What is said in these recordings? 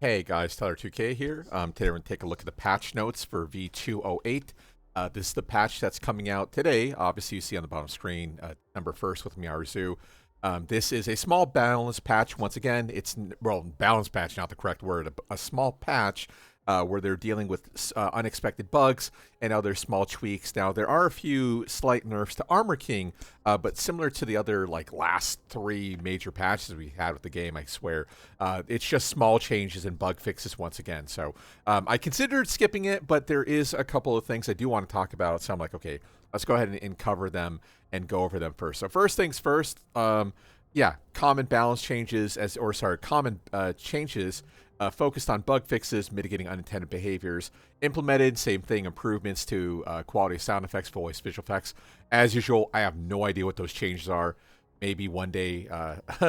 Hey guys, Tyler2K here. Today we're going to take a look at the patch notes for v2.08. This is the patch that's coming out today. Obviously, you see on the bottom screen, December 1st with Meo-IL. This is a small balance patch. Once again, well, balance patch, not the correct word. A small patch where they're dealing with unexpected bugs and other small tweaks. Now, there are a few slight nerfs to Armor King, but similar to the other last three major patches we had with the game, I swear, it's just small changes and bug fixes once again. So I considered skipping it, but there is a couple of things I do want to talk about. So I'm like, okay, let's go ahead and cover them and go over them first. So first things first, yeah, common balance changes common changes focused on bug fixes, mitigating unintended behaviors, implemented, same thing, improvements to quality of sound effects, voice, visual effects. As usual, I have no idea what those changes are. Maybe one day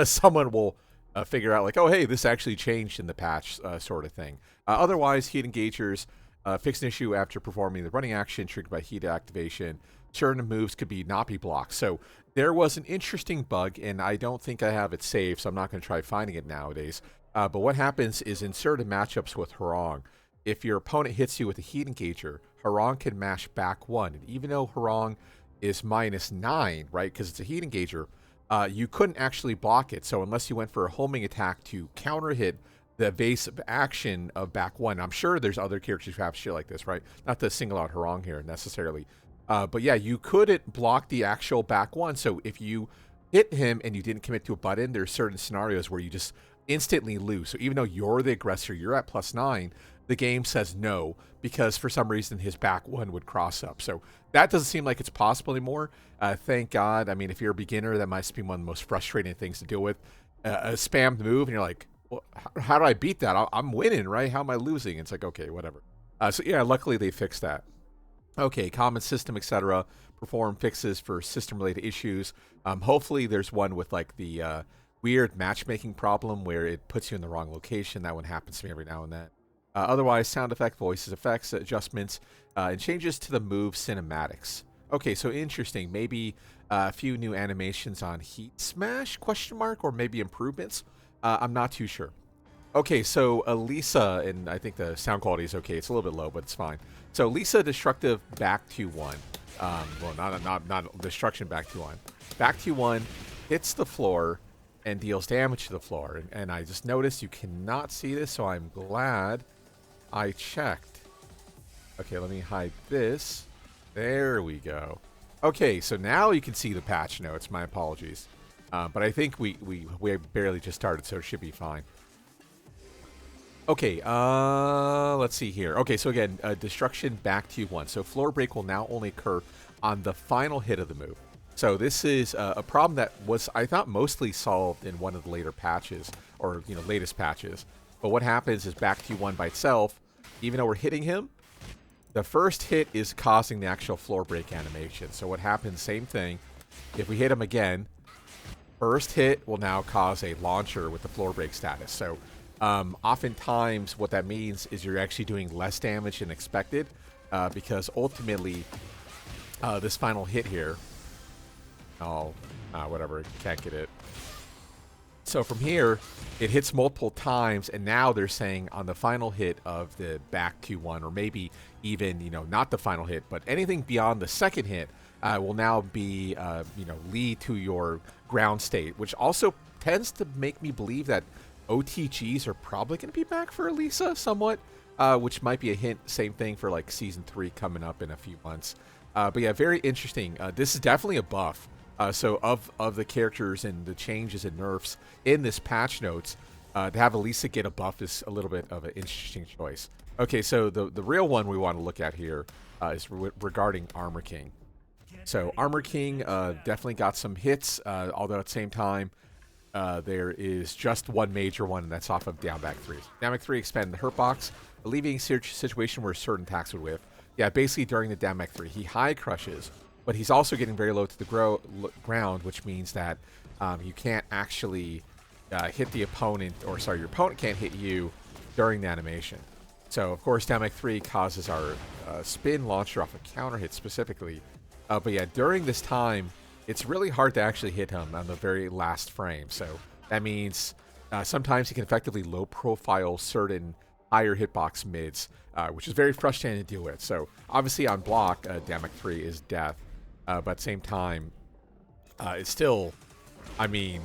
someone will figure out like, oh, hey, this actually changed in the patch sort of thing. Otherwise, heat engagers fix an issue after performing the running action triggered by heat activation. Certain moves could not be blocked. So there was an interesting bug, and I don't think I have it saved, so I'm not going to try finding it nowadays. But what happens is in certain matchups with Harong, if your opponent hits you with a heat engager, Harong can mash back one. And even though Harong is -9, right, because it's a heat engager, you couldn't actually block it. So unless you went for a homing attack to counter hit the evasive action of back one, I'm sure there's other characters who have shit like this, right? Not to single out Harong here necessarily. But yeah, you couldn't block the actual back one. So if you hit him and you didn't commit to a button, there's certain scenarios where you just instantly lose. So even though you're the aggressor, you're at +9, the game says no because for some reason his back one would cross up. So that doesn't seem like it's possible anymore. Thank God. I mean, if you're a beginner, that might be one of the most frustrating things to deal with. A spammed move and you're like, well, how do I beat that? I'm winning, right? How am I losing? It's like, okay, whatever. So yeah, luckily they fixed that. Okay, common system, etc. Perform fixes for system-related issues. Hopefully there's one with like the weird matchmaking problem where it puts you in the wrong location. That one happens to me every now and then. Otherwise, sound effect, voices, effects, adjustments, and changes to the move cinematics. Okay, so interesting. Maybe a few new animations on Heat Smash, ? Or maybe improvements. I'm not too sure. Okay, so Lisa, and I think the sound quality is okay. It's a little bit low, but it's fine. So Lisa, destructive back to one. Well, not destruction back to one. Back to one hits the floor and deals damage to the floor. And I just noticed you cannot see this, so I'm glad I checked. Okay, let me hide this. There we go. Okay, so now you can see the patch notes. My apologies. But I think we barely just started, so it should be fine. Okay, let's see here. Okay, so again, destruction back to one. So floor break will now only occur on the final hit of the move. So this is a problem that was, I thought, mostly solved in one of the later patches, or latest patches. But what happens is back to one by itself, even though we're hitting him, the first hit is causing the actual floor break animation. So what happens, same thing, if we hit him again, first hit will now cause a launcher with the floor break status. So oftentimes what that means is you're actually doing less damage than expected because ultimately this final hit here, whatever, can't get it. So from here, it hits multiple times, and now they're saying on the final hit of the back to one, or maybe even, not the final hit, but anything beyond the second hit will now be, lead to your ground state, which also tends to make me believe that OTGs are probably going to be back for Elisa somewhat, which might be a hint, same thing for like Season 3 coming up in a few months. But yeah, very interesting. This is definitely a buff. So of the characters and the changes and nerfs in this patch notes, to have Elisa get a buff is a little bit of an interesting choice. Okay, so the real one we want to look at here is regarding Armor King. So Armor King definitely got some hits, although at the same time, there is just one major one, and that's off of down back 3. Down back 3 expanded the hurt box, alleviating situation where certain attacks would whiff. Yeah, basically during the down back 3, he high crushes, but he's also getting very low to the ground, which means that you can't actually hit the opponent, or sorry, your opponent can't hit you during the animation. So, of course, down back 3 causes our spin launcher off a counter hit specifically. But yeah, during this time, it's really hard to actually hit him on the very last frame. So that means Sometimes he can effectively low profile certain higher hitbox mids, which is very frustrating to deal with. So obviously on block, Damek 3 is death, but at the same time, it's still, I mean,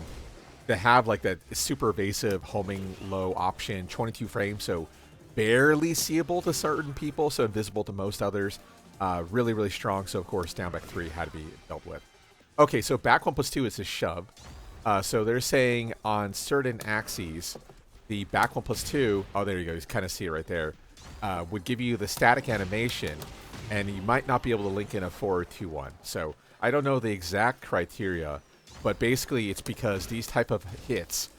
to have like that super evasive homing low option, 22 frames, so barely seeable to certain people, so invisible to most others. Really, really strong. So of course, down back 3 had to be dealt with. Okay, so back 1+2 is a shove. So they're saying on certain axes, the back 1+2, oh, there you go, you kind of see it right there, would give you the static animation, and you might not be able to link in a 4-2-1. So I don't know the exact criteria, but basically it's because these type of hits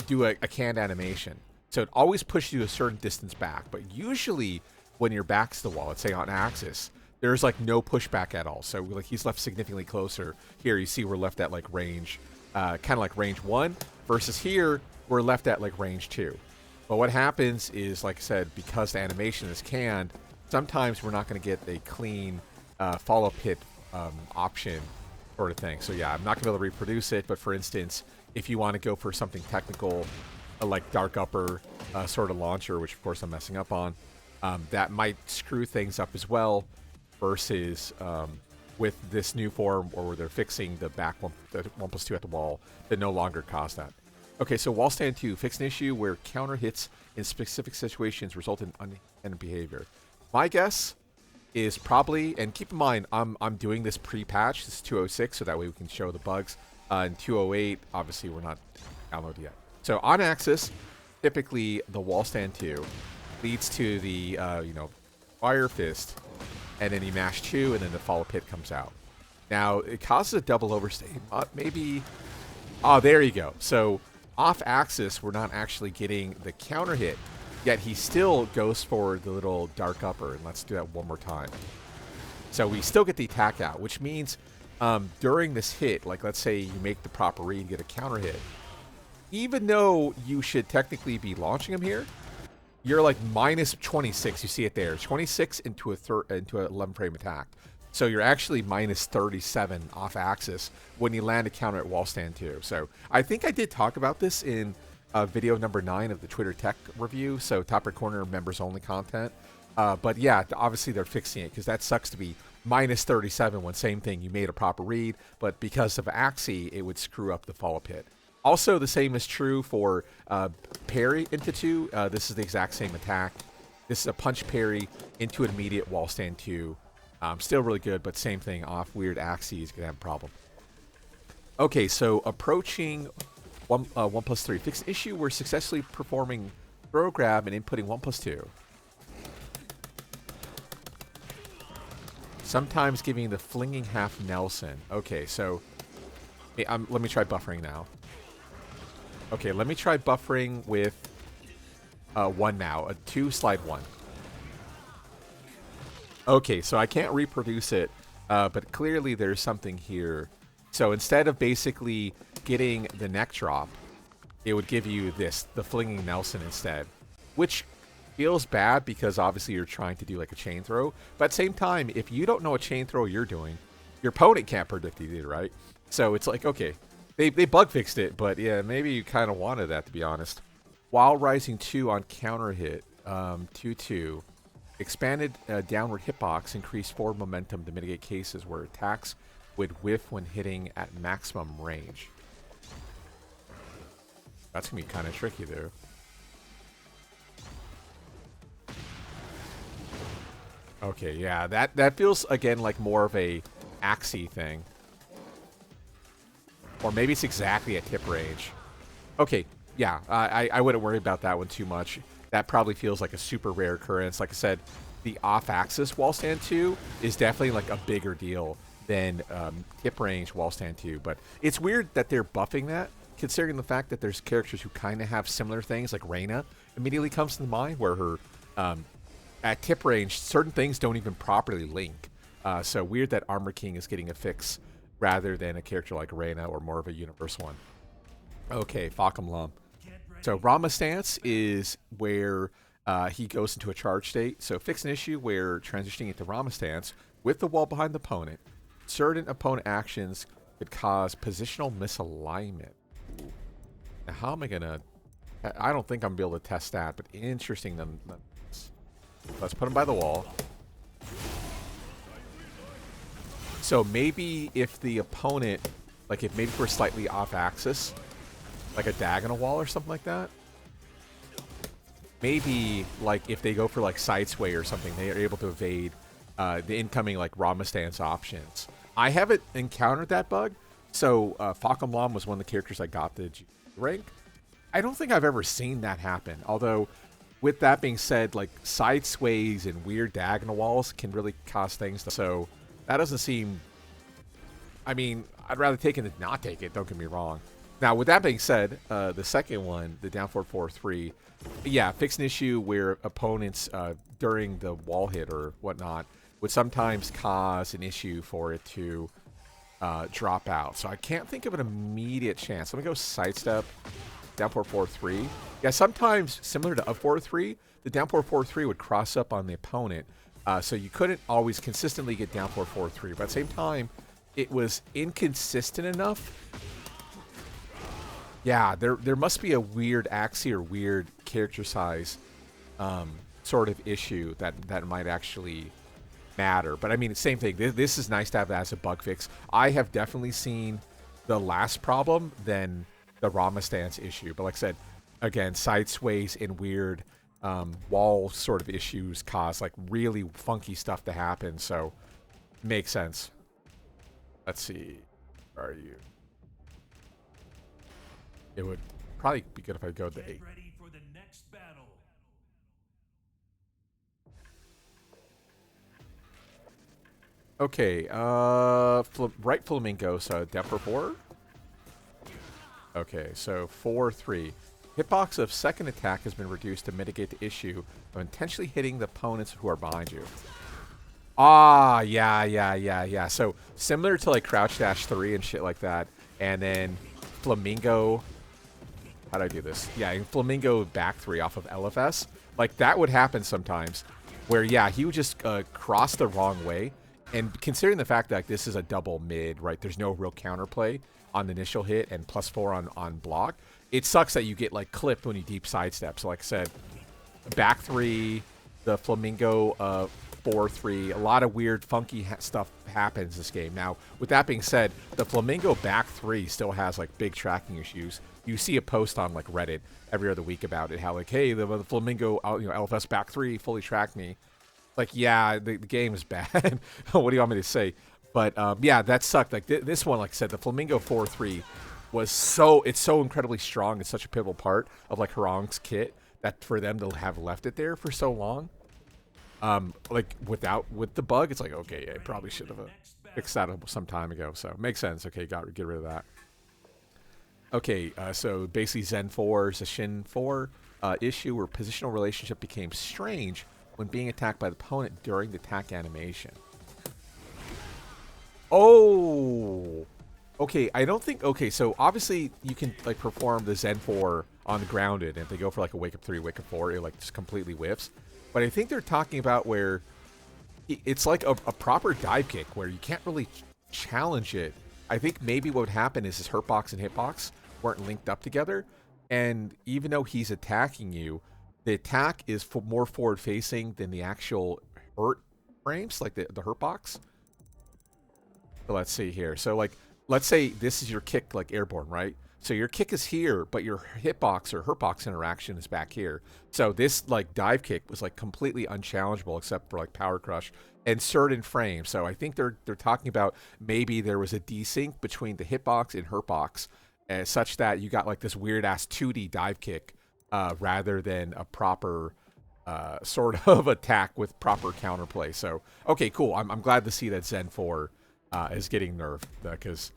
do a canned animation. So it always pushes you a certain distance back, but usually when your back's to the wall, let's say on axis, there's like no pushback at all. So like he's left significantly closer. Here you see we're left at like range, kind of like range 1, versus here we're left at like range 2. But what happens is, like I said, because the animation is canned, sometimes we're not going to get a clean follow-up hit option sort of thing. So yeah, I'm not going to be able to reproduce it, but for instance, if you want to go for something technical, like dark upper sort of launcher, which of course I'm messing up on, that might screw things up as well, versus with this new form, or where they're fixing the back 1+2 at the wall, that no longer cause that. Okay, so wall stand 2, fix an issue where counter hits in specific situations result in unintended behavior. My guess is probably, and keep in mind, I'm doing this pre-patch, this is 206, so that way we can show the bugs. In 208, obviously we're not downloaded yet. So on axis, typically the wall stand 2 leads to the fire fist, and then you mash 2, and then the follow pit comes out. Now it causes a double overstay. Maybe, oh, there you go. So off axis, we're not actually getting the counter hit, yet he still goes for the little dark upper, and let's do that one more time. So we still get the attack out, which means during this hit, like let's say you make the proper read and get a counter hit, even though you should technically be launching him here, you're like minus 26. You see it there, 26 into an 11 frame attack. So you're actually minus 37 off axis when you land a counter at wall stand 2. So I think I did talk about this in video number 9 of the Twitter Tech review. So top right corner, members only content. But yeah, obviously they're fixing it, because that sucks to be minus 37 when same thing, you made a proper read, but because of axie, it would screw up the follow pit. Also, the same is true for parry into 2. This is the exact same attack. This is a punch parry into an immediate wall stand 2. Still really good, but same thing, off weird axes, gonna have a problem. Okay, so approaching 1+3. Fix an issue where successfully performing throw grab and inputting 1+2. Sometimes giving the flinging half Nelson. Okay, so let me try buffering now. Okay, let me try buffering with 1 now. A 2 slide 1. Okay, so I can't reproduce it, but clearly there's something here. So instead of basically getting the neck drop, it would give you this, the flinging Nelson instead, which feels bad because obviously you're trying to do like a chain throw. But at the same time, if you don't know what chain throw you're doing, your opponent can't predict it either, right? So it's like, okay, they bug fixed it, but yeah, maybe you kind of wanted that, to be honest. While rising 2 on counter hit, 2-2. Expanded downward hitbox increased forward momentum to mitigate cases where attacks would whiff when hitting at maximum range. That's going to be kind of tricky, though. Okay, yeah, that feels, again, like more of a axie thing. Or maybe it's exactly at tip range. Okay, yeah, I wouldn't worry about that one too much. That probably feels like a super rare occurrence. Like I said, the off-axis wall stand 2 is definitely like a bigger deal than tip range wall stand 2. But it's weird that they're buffing that, considering the fact that there's characters who kind of have similar things. Like Reyna immediately comes to mind, where her at tip range, certain things don't even properly link. So weird that Armor King is getting a fix rather than a character like Reyna, or more of a universal one. Okay, Fakum Lum. So Rama stance is where he goes into a charge state. So fix an issue where transitioning into Rama stance with the wall behind the opponent, certain opponent actions could cause positional misalignment. Now, how am I gonna... I don't think I'm gonna be able to test that, but interesting nonetheless. Let's put him by the wall. So maybe if the opponent, like if maybe we're slightly off axis, like a diagonal wall or something like that, maybe like if they go for like side sway or something, they are able to evade the incoming like Rama stance options. I haven't encountered that bug, so Fakam Lam was one of the characters I got the G rank. I don't think I've ever seen that happen, although with that being said, like side sways and weird diagonal walls can really cause things. So that doesn't seem... I mean, I'd rather take it than not take it, don't get me wrong. Now, with that being said, the second one, the down forward 4-3, yeah, fix an issue where opponents during the wall hit or whatnot would sometimes cause an issue for it to drop out. So I can't think of an immediate chance. Let me go sidestep, down forward 4-3. Yeah, sometimes, similar to up 4-3, the down forward 4-3 would cross up on the opponent. So you couldn't always consistently get down forward 4-3. But at the same time, it was inconsistent enough. Yeah, there must be a weird axis or weird character size sort of issue that might actually matter. But I mean, same thing. This is nice to have as a bug fix. I have definitely seen the last problem than the Rama stance issue. But like I said, again, side sways and weird wall sort of issues cause like really funky stuff to happen. So makes sense. Let's see. Where are you? It would probably be good if I go to 8. Ready for the next battle. Okay, right flamingo, so down for 4. Okay, so 4-3. Hitbox of second attack has been reduced to mitigate the issue of intentionally hitting the opponents who are behind you. Ah, yeah. So similar to like crouch dash 3 and shit like that, and then flamingo. How do I do this? Yeah, in flamingo back 3 off of LFS. Like that would happen sometimes, where yeah, he would just cross the wrong way. And considering the fact that like, this is a double mid, right? There's no real counterplay on the initial hit and +4 on block. It sucks that you get like clipped when you deep sidestep. So like I said, back 3, the flamingo 4-3, a lot of weird funky stuff happens this game. Now, with that being said, the flamingo back 3 still has like big tracking issues. You see a post on like Reddit every other week about it, how like, hey, the flamingo, LFS back 3 fully tracked me. Like, yeah, the game is bad. What do you want me to say? But yeah, that sucked. Like this one, like I said, the flamingo 4-3 was it's so incredibly strong. It's such a pivotal part of like Harong's kit that for them to have left it there for so long, like with the bug, it's like, okay, yeah, I probably should have fixed that some time ago. So makes sense. Okay, get rid of that. Okay, so basically Zen 4 is a Shin 4 issue where positional relationship became strange when being attacked by the opponent during the attack animation. Oh, okay. I don't think. Okay, so obviously you can like perform the Zen 4 on the grounded, and if they go for like a wake up 3, wake up 4, it like just completely whiffs. But I think they're talking about where it's like a proper dive kick where you can't really challenge it. I think maybe what would happen is his hurtbox and hitbox weren't linked up together, and even though he's attacking you, the attack is more forward facing than the actual hurt frames, like the hurtbox. So let's see here. So like, let's say this is your kick, like airborne, right? So your kick is here, but your hitbox or hurtbox interaction is back here. So this like dive kick was like completely unchallengeable except for like power crush and certain frames. So I think they're talking about maybe there was a desync between the hitbox and hurtbox, such that you got like this weird ass 2D dive kick rather than a proper sort of attack with proper counterplay. So okay, cool. I'm glad to see that Zen 4 is getting nerfed because.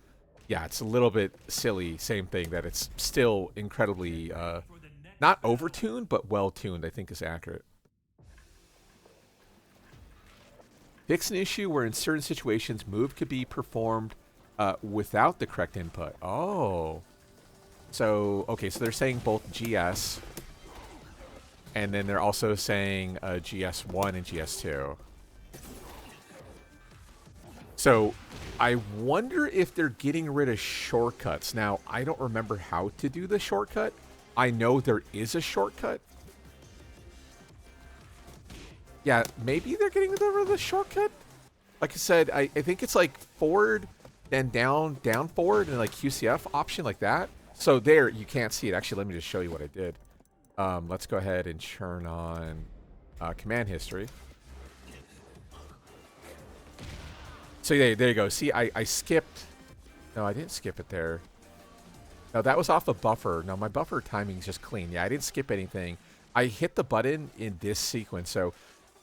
Yeah, it's a little bit silly. Same thing, that it's still incredibly not over-tuned, but well-tuned, I think is accurate. Fix an issue where in certain situations, move could be performed without the correct input. Oh. So, okay, so they're saying both GS, and then they're also saying GS1 and GS2. So, I wonder if they're getting rid of shortcuts. Now, I don't remember how to do the shortcut. I know there is a shortcut. Yeah, maybe they're getting rid of the shortcut. Like I said, I think it's like forward, then down, down forward, and like QCF option like that. So there, you can't see it. Actually, let me just show you what I did. Let's go ahead and turn on command history. So there you go. See, I skipped. No, I didn't skip it there. No, that was off a buffer. No, my buffer timing is just clean. Yeah, I didn't skip anything. I hit the button in this sequence. So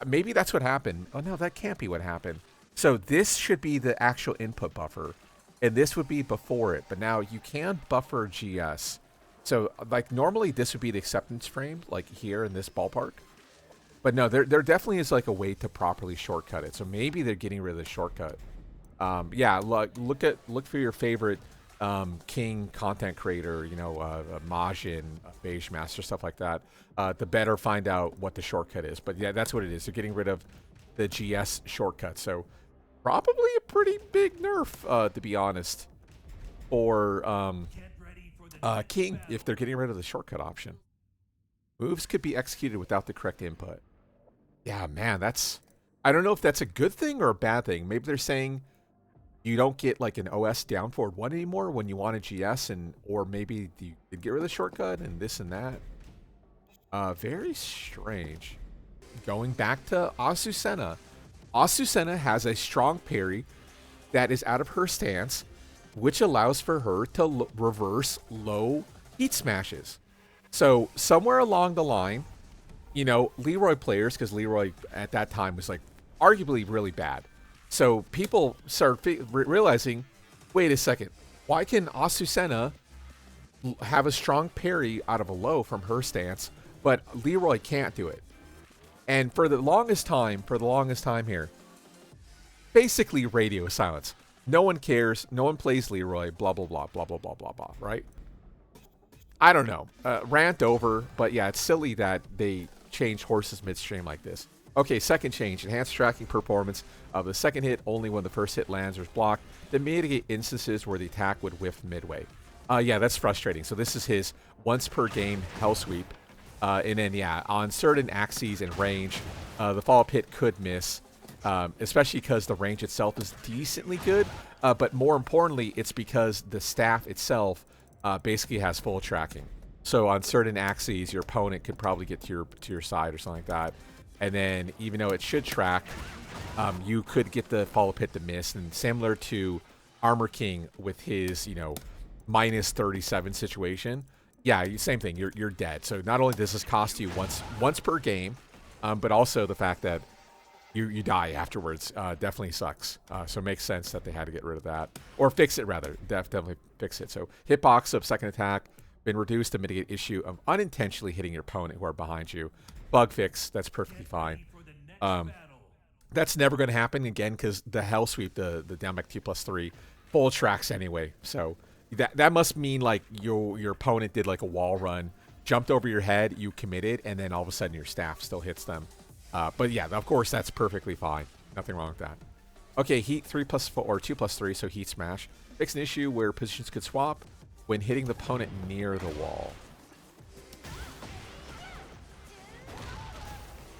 maybe that's what happened. Oh, no, that can't be what happened. So this should be the actual input buffer. And this would be before it. But now you can buffer GS. So, like, normally this would be the acceptance frame, like here in this ballpark. But no, there definitely is, like, a way to properly shortcut it. So maybe they're getting rid of the shortcut. Yeah, look for your favorite King content creator, you know, Majin, Beige Master, stuff like that. To better find out what the shortcut is. But yeah, that's what it is. They're getting rid of the GS shortcut. So probably a pretty big nerf, to be honest, for King if they're getting rid of the shortcut option. Moves could be executed without the correct input. Yeah, man, that's... I don't know if that's a good thing or a bad thing. Maybe they're saying you don't get like an OS down forward 1 anymore when you want a GS, or maybe you could get rid of the shortcut and this and that. Very strange. Going back to Azucena. Azucena has a strong parry that is out of her stance, which allows for her to reverse low heat smashes. So somewhere along the line, you know, Leroy players, because Leroy at that time was like arguably really bad. So people started realizing, wait a second, why can Azucena have a strong parry out of a low from her stance, but Leroy can't do it? And for the longest time here, basically radio silence. No one cares. No one plays Leroy. Blah, blah, blah, blah, blah, blah, blah, blah, right? I don't know. Rant over, but yeah, it's silly that they change horses midstream like this. Okay, second change. Enhanced tracking performance of the second hit only when the first hit lands or is blocked to mitigate instances where the attack would whiff midway. Yeah, that's frustrating. So this is his once per game hell sweep. And then, yeah, on certain axes and range, the follow-up hit could miss, especially because the range itself is decently good. But more importantly, it's because the staff itself basically has full tracking. So on certain axes, your opponent could probably get to your side or something like that. And then, even though it should track, you could get the follow-up hit to miss. And similar to Armor King with his, you know, minus 37 situation, yeah, same thing. You're dead. So not only does this cost you once per game, but also the fact that you die afterwards definitely sucks. So it makes sense that they had to get rid of that, or fix it rather. Definitely fix it. So hitbox of second attack been reduced to mitigate issue of unintentionally hitting your opponent who are behind you. Bug fix. That's perfectly fine. That's never going to happen again because the hell sweep, the down back 2+3, full tracks anyway. So that must mean like your opponent did like a wall run, jumped over your head, you committed, and then all of a sudden your staff still hits them. But yeah, of course that's perfectly fine. Nothing wrong with that. Okay, heat 3+4 or 2+3, so heat smash. Fix an issue where positions could swap when hitting the opponent near the wall.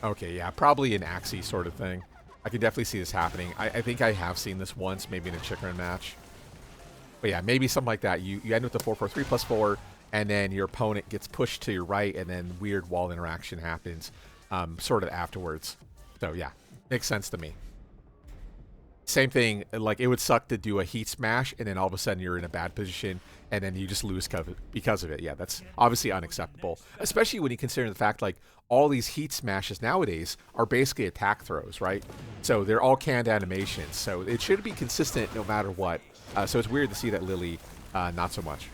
Okay, yeah, probably an axis sort of thing. I can definitely see this happening. I think I have seen this once, maybe in a chicken match. But yeah, maybe something like that. You end with the 4-4-3+4, and then your opponent gets pushed to your right, and then weird wall interaction happens sort of afterwards. So yeah, makes sense to me. Same thing, like it would suck to do a heat smash, and then all of a sudden you're in a bad position, and then you just lose because of it. Yeah, that's obviously unacceptable, especially when you consider the fact like all these heat smashes nowadays are basically attack throws, right? So they're all canned animations, so it should be consistent no matter what. So it's weird to see that Lily not so much.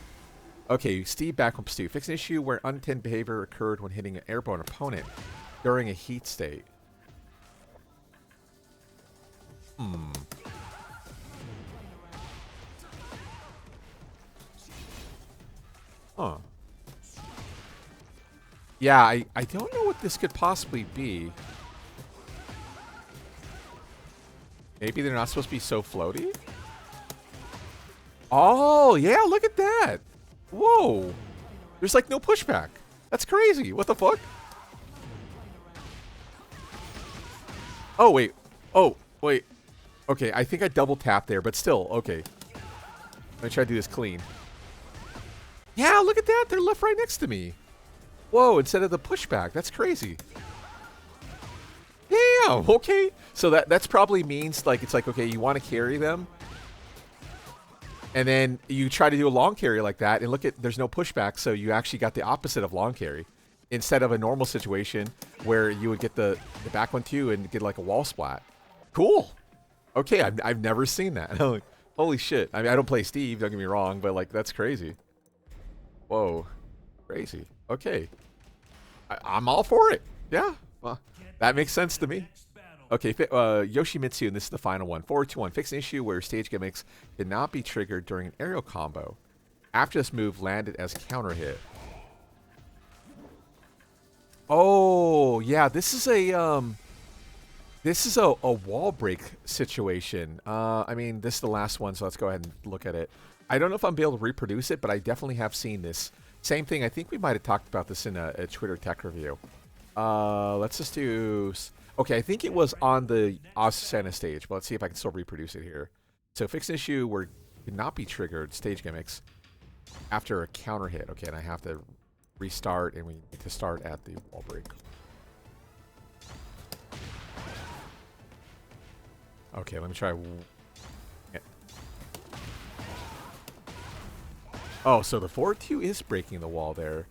Okay, Steve Backward Stu. Fix an issue where unintended behavior occurred when hitting an airborne opponent during a heat state. Huh. Yeah, I don't know what this could possibly be. Maybe they're not supposed to be so floaty? Oh, yeah, look at that. Whoa. There's like no pushback. That's crazy. What the fuck? Oh, wait. Oh, wait. Okay, I think I double tapped there, but still, okay. Let me try to do this clean. Yeah, look at that. They're left right next to me. Whoa, instead of the pushback. That's crazy. Damn, okay. So that's probably means like it's like, okay, you want to carry them. And then you try to do a long carry like that, and look at, there's no pushback, so you actually got the opposite of long carry. Instead of a normal situation where you would get the back one too and get like a wall splat. Cool. Okay, I've never seen that. Like, holy shit. I mean, I don't play Steve, don't get me wrong, but like, that's crazy. Whoa. Crazy. Okay. I'm all for it. Yeah. Well, that makes sense to me. Okay, Yoshimitsu, and this is the final one. 4-2-1. Fix an issue where stage gimmicks cannot be triggered during an aerial combo. After this move landed as counter hit. Oh, yeah, this is a wall break situation. I mean, this is the last one, so let's go ahead and look at it. I don't know if I'm able to reproduce it, but I definitely have seen this. Same thing, I think we might have talked about this in a Twitter tech review. Let's just do... Okay, I think it was on the Asusana stage, but let's see if I can still reproduce it here. So fix an issue where it cannot be triggered, stage gimmicks, after a counter hit. Okay, and I have to restart, and we need to start at the wall break. Okay, let me try. Yeah. Oh, so the 4-2 is breaking the wall there.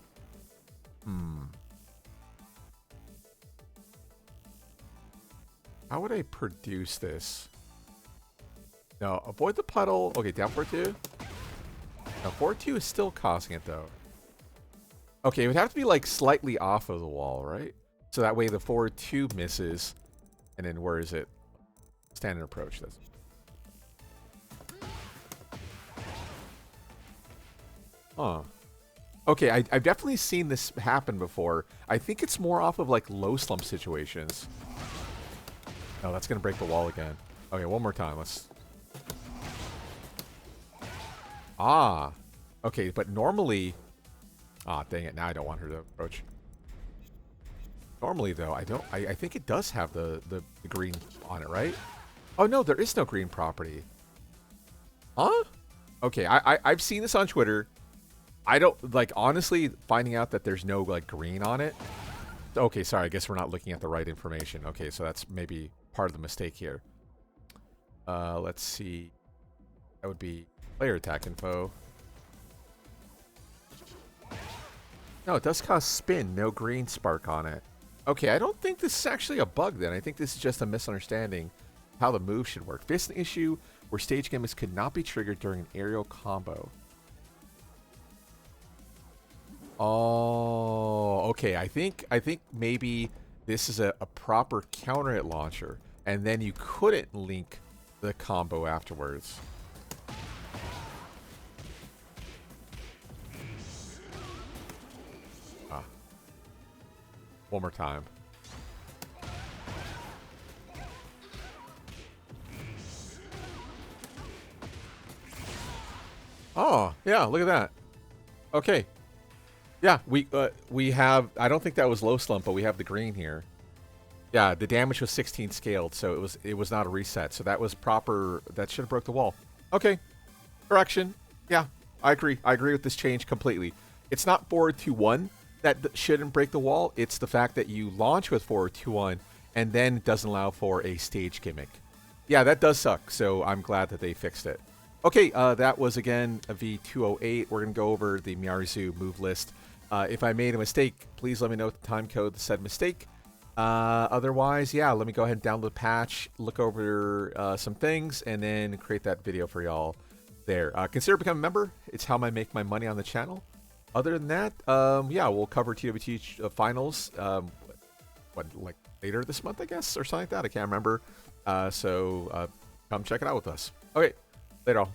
How would I produce this? No, avoid the puddle. Okay, down 4-2. Now 4-2 is still causing it though. Okay, it would have to be like slightly off of the wall, right? So that way the 4-2 misses. And then where is it? Standard approach. That's... Huh. Okay, I've definitely seen this happen before. I think it's more off of like low slump situations. Oh, that's going to break the wall again. Okay, one more time. Let's... Ah. Okay, but normally... Ah, dang it. Now I don't want her to approach. Normally, though, I think it does have the green on it, right? Oh, no, there is no green property. Huh? Okay, I've seen this on Twitter. I don't... Like, honestly, finding out that there's no, like, green on it... Okay, sorry. I guess we're not looking at the right information. Okay, so that's maybe... part of the mistake here. Let's see. That would be player attack info. No, it does cause spin. No green spark on it. Okay, I don't think this is actually a bug then. I think this is just a misunderstanding of how the move should work. Fix an issue where stage gimmicks could not be triggered during an aerial combo. Oh, okay. I think maybe this is a proper counter hit launcher, and then you couldn't link the combo afterwards. Ah. One more time. Oh, yeah, look at that. Okay. Yeah, we have, I don't think that was low slump, but we have the green here. Yeah, the damage was 16 scaled, so it was not a reset. So that was proper, that should have broke the wall. Okay. Correction. Yeah, I agree. I agree with this change completely. It's not 4-2-1 that shouldn't break the wall. It's the fact that you launch with 4-2-1 and then it doesn't allow for a stage gimmick. Yeah, that does suck, so I'm glad that they fixed it. Okay, that was, again, a V208. We're going to go over the Miyazu move list. If I made a mistake, please let me know the time code that said mistake. Otherwise, yeah, let me go ahead and download the patch, look over some things, and then create that video for y'all there. Consider becoming a member. It's how I make my money on the channel. Other than that, yeah, we'll cover TWT finals, like later this month, I guess, or something like that. I can't remember. So come check it out with us. Okay, later all.